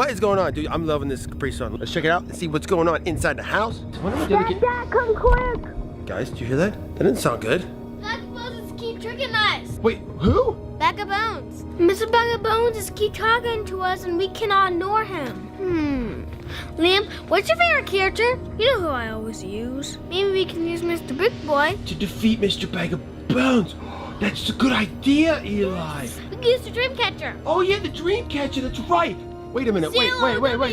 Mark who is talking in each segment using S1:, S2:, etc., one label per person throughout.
S1: what is going on, dude? I'm loving this Capri Sun. Let's check it out and see what's going on inside the house.
S2: Dad, come quick!
S1: Guys, did you hear that? That didn't sound good.
S2: Vagabonds keep tricking us.
S1: Wait, who?
S2: Vagabonds. Mr. Vagabonds is keep talking to us and we cannot ignore him. Liam, what's your favorite character? You know who I always use. Maybe we can use Mr. Big Boy.
S1: To defeat Mr. Bag of Bones. That's a good idea, Eli.
S2: We can use the Dreamcatcher.
S1: Oh yeah, the Dreamcatcher, that's right. Wait a minute, wait.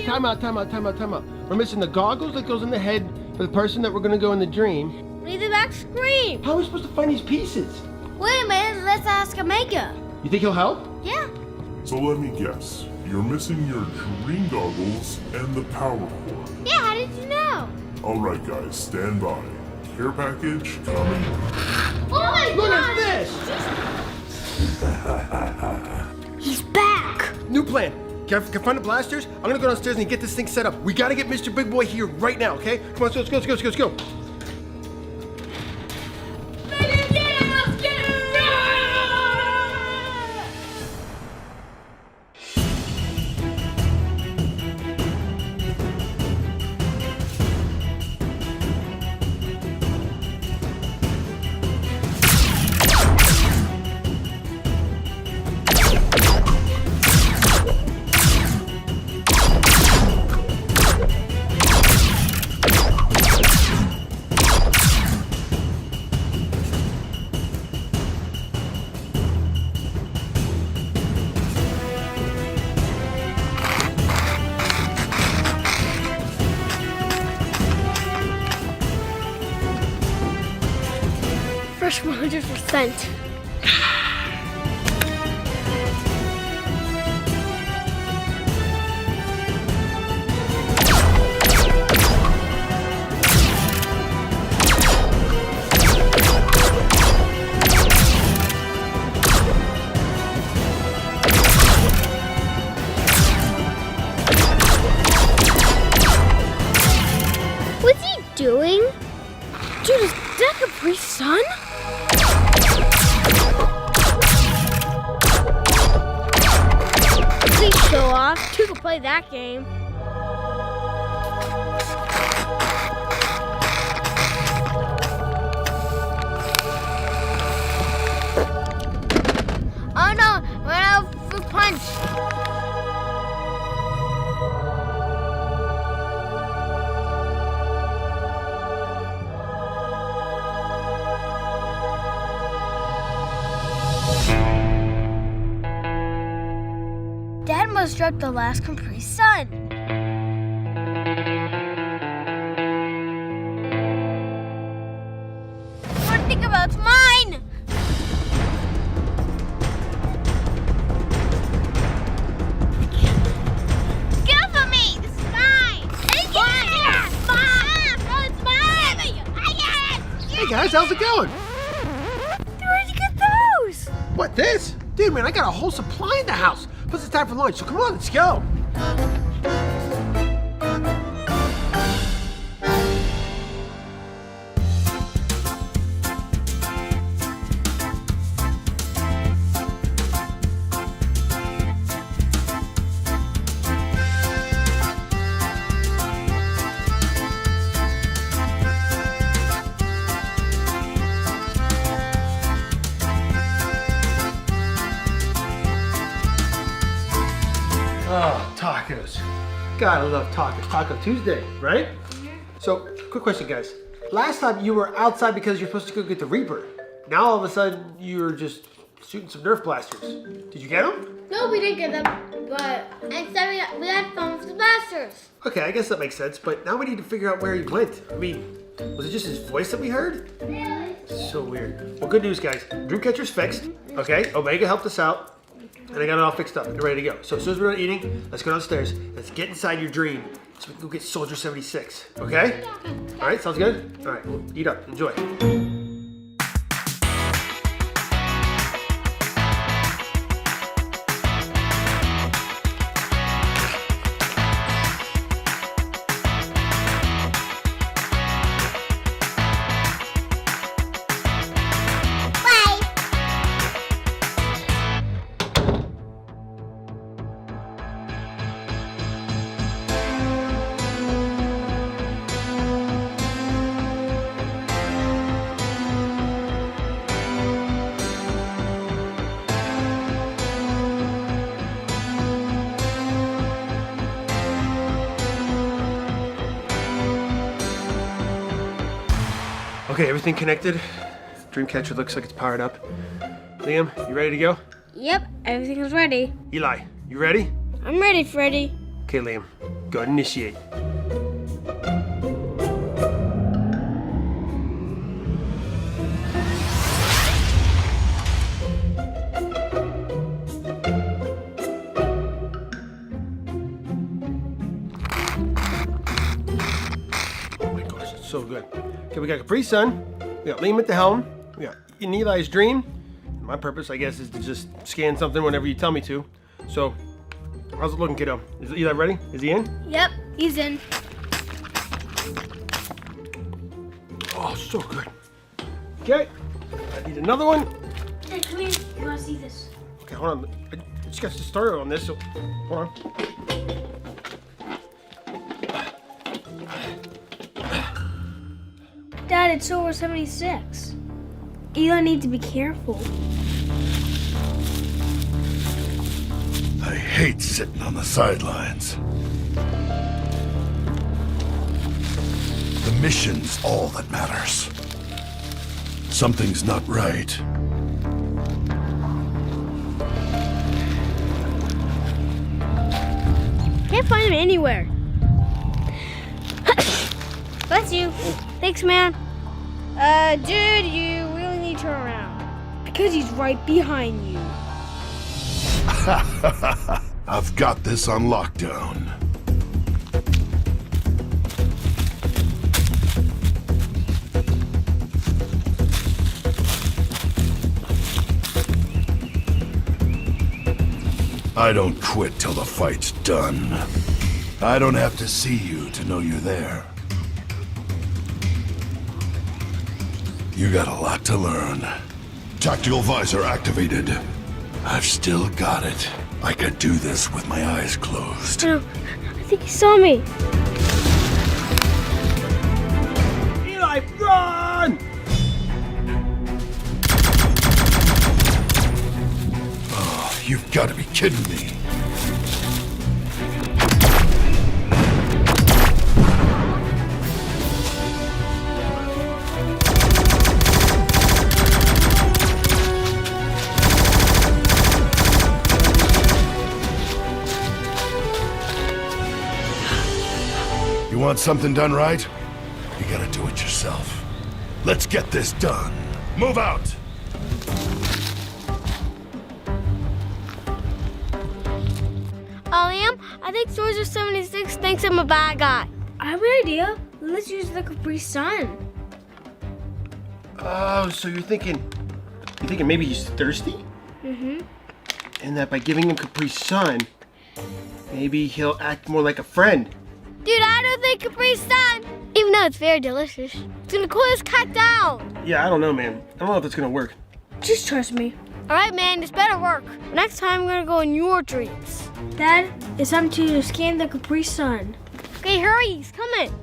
S1: Time out. We're missing the goggles that goes in the head for the person that we're gonna go in the dream.
S2: We need the back screen.
S1: How are we supposed to find these pieces?
S2: Wait a minute, let's ask Omega.
S1: You think he'll help?
S2: Yeah.
S3: So let me guess. You're missing your dream goggles and the power cord.
S2: Yeah, how did you know?
S3: Alright guys, stand by. Care package coming.
S2: Oh my
S1: Look
S2: God!
S1: at this!
S2: He's back!
S1: New plan. Can I find the blasters? I'm gonna go downstairs and get this thing set up. We gotta get Mr. Big Boy here right now, okay? Come on, let's go.
S2: Fresh 100%. What's he doing? Dude, is that Capri Sun? Please show off. Two can play that game. Oh no, run out for punch. Dad must drop the last Capri Sun. What think about it's mine? Get off of me! This is mine! Take it! It's mine! No, it's mine!
S1: Hey guys, how's it going?
S2: Where'd you get those?
S1: What, this? Dude, man, I got a whole supply in the house. Plus it's time for lunch, so come on, let's go. Oh, tacos. Gotta love tacos. Taco Tuesday, right? So, quick question, guys. Last time you were outside because you're supposed to go get the Reaper. Now all of a sudden you're just shooting some Nerf blasters. Did you get them?
S2: No, we didn't get them, but instead we had fun with the blasters.
S1: Okay, I guess that makes sense, but now we need to figure out where he went. I mean, was it just his voice that we heard? So weird. Well, good news, guys. Dreamcatcher's fixed, okay? Omega helped us out. And I got it all fixed up and ready to go. So as soon as we're done eating, let's go downstairs. Let's get inside your dream so we can go get Soldier 76. Okay? All right, sounds good? All right, well, eat up. Enjoy. Okay, everything connected. Dreamcatcher looks like it's powered up. Liam, you ready to go?
S2: Yep, everything is ready.
S1: Eli, you ready?
S2: I'm ready, Freddy.
S1: Okay, Liam, go ahead and initiate. Oh my gosh, it's so good. Okay, we got Capri Sun, we got Liam at the helm, we got in Eli's dream. My purpose, I guess, is to just scan something whenever you tell me to. So, how's it looking, kiddo? Is Eli ready? Is he in?
S2: Yep, he's in.
S1: Oh, so good. Okay, I need another one.
S2: Hey, come here. You want to see this?
S1: Okay, hold on. I just got started on this, so hold on.
S2: Dad, it's over 76. Eli needs to be careful.
S3: I hate sitting on the sidelines. The mission's all that matters. Something's not right.
S2: Can't find him anywhere. Bless you. Thanks, man. Dude, you really need to turn around. Because he's right behind you.
S3: I've got this on lockdown. I don't quit till the fight's done. I don't have to see you to know you're there. You got a lot to learn. Tactical visor activated. I've still got it. I could do this with my eyes closed.
S2: No, I think he saw me.
S1: Eli, run!
S3: Oh, you've got to be kidding me. You want something done right? You gotta do it yourself. Let's get this done. Move out!
S2: Liam, I think Soldier 76 thinks I'm a bad guy. I have an idea. Let's use the Capri Sun.
S1: Oh, so you're thinking maybe he's thirsty?
S2: Mm-hmm.
S1: And that by giving him Capri Sun, maybe he'll act more like a friend.
S2: Dude, I don't think Capri Sun, even though it's very delicious, it's gonna cool this cat down.
S1: Yeah, I don't know, man. I don't know if it's gonna work.
S2: Just trust me. All right, man, this better work. Next time, I'm gonna go in your dreams. Dad, it's time to scan the Capri Sun. Okay, hurry, he's coming.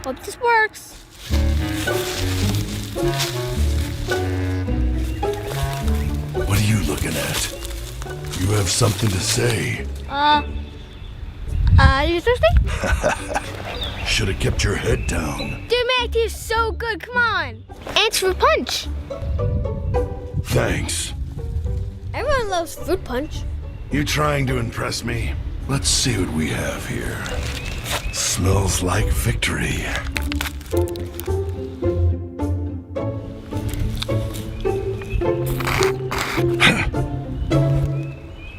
S2: Hope this works.
S3: What are you looking at? You have something to say.
S2: You thirsty?
S3: Should have kept your head down.
S2: Dude, man, it tastes so good. Come on. And it's fruit punch.
S3: Thanks.
S2: Everyone loves fruit punch.
S3: You trying to impress me? Let's see what we have here. Smells like victory.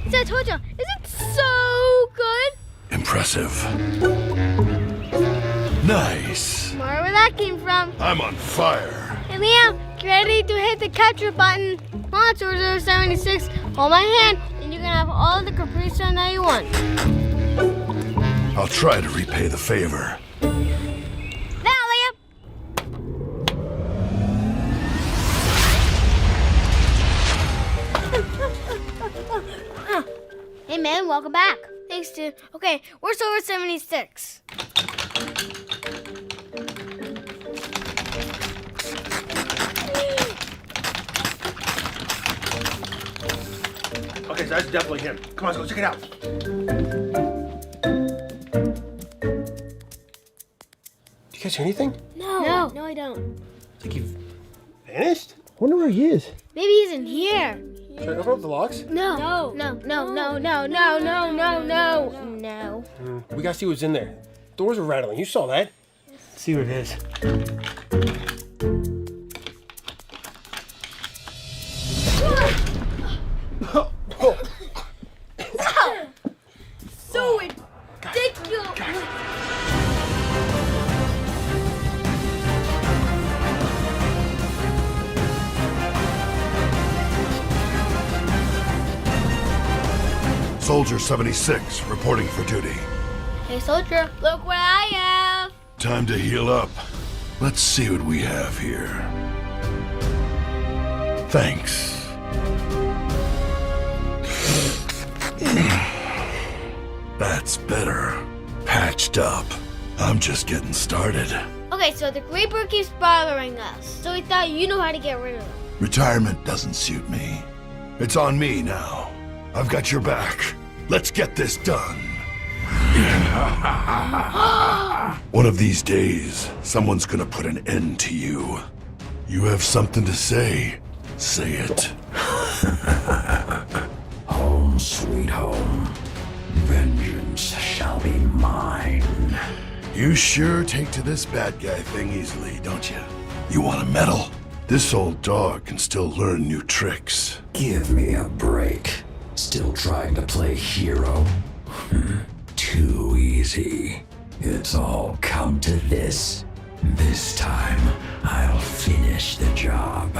S2: See, I told you. Isn't it so good?
S3: Impressive. Nice.
S2: More where that came from.
S3: I'm on fire.
S2: Hey, Liam, get ready to hit the capture button. Come on, Soldier 76. Hold my hand, and you can have all the Capri Sun that you want.
S3: I'll try to repay the favor.
S2: Now, Liam. man, welcome back. Thanks, dude. Okay, where's over 76?
S1: Okay, so that's definitely him. Come on, let's go check it out. Do you guys hear anything?
S2: No, I don't.
S1: It's like he vanished? I wonder where he is.
S2: Maybe he's in here.
S1: Should I open up the locks?
S2: No.
S1: We gotta see what's in there. Doors are rattling. You saw that. Let's see what it is.
S2: So ridiculous.
S3: Soldier 76, reporting for duty.
S2: Hey, soldier, look what I have.
S3: Time to heal up. Let's see what we have here. Thanks. That's better. Patched up. I'm just getting started.
S2: Okay, so the Reaper keeps bothering us, so we thought you know how to get rid of him.
S3: Retirement doesn't suit me. It's on me now. I've got your back. Let's get this done. One of these days, someone's gonna put an end to you. You have something to say. Say it.
S4: Home sweet home. Vengeance shall be mine.
S3: You sure take to this bad guy thing easily, don't you? You want a medal? This old dog can still learn new tricks.
S4: Give me a break. Still trying to play hero? Too easy. It's all come to this. This time, I'll finish the job.